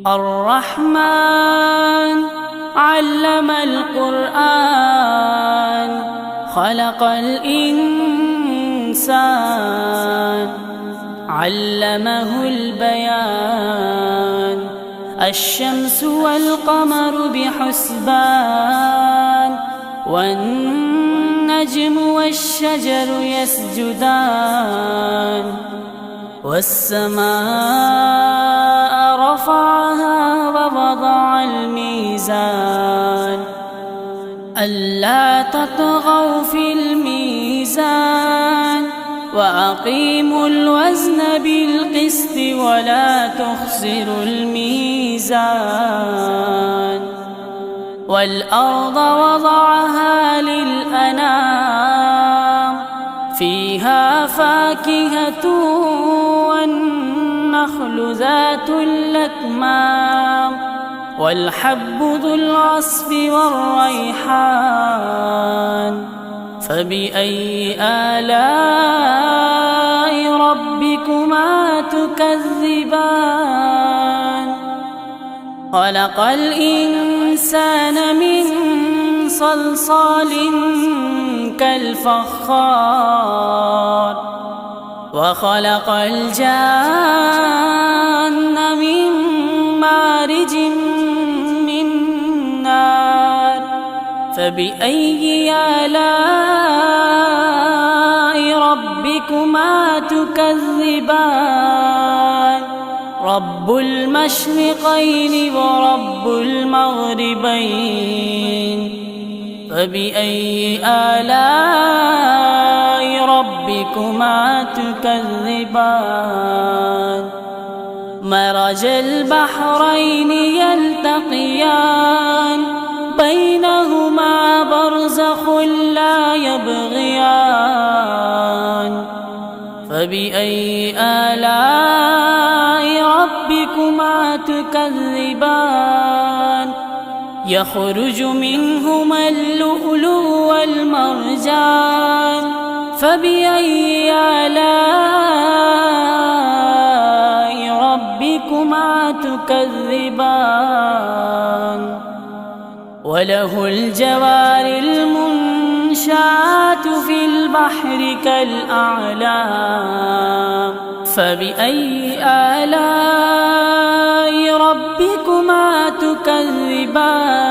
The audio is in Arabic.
الرحمن علم القرآن خلق الإنسان علمه البيان الشمس والقمر بحسبان والنجم والشجر يسجدان والسماء رفعها ووضع الميزان ألا تطغوا في الميزان وأقيموا الوزن بالقسط ولا تخسروا الميزان والأرض وضعها للأنام فيها فاكهة والنخل ذات الأكمام والحب ذو العصف والريحان فبأي آلاء ربكما تكذبان خلق الإنسان من صلصال كالفخار وخلق الجان من مارج من نار فبأي آلاء ربكما تكذبان رب المشرقين ورب المغربين فبأي آلاء ربكما تكذبان مرج البحرين يلتقيان بينهما برزخ لا يبغيان فبأي آلاء ربكما تكذبان يخرج منهما اللؤلؤ والمرجان فبأي آلاء ربكما تكذبان وله الجوار المنشآت في البحر كالأعلام فبأي آلاء ربكما تكذبان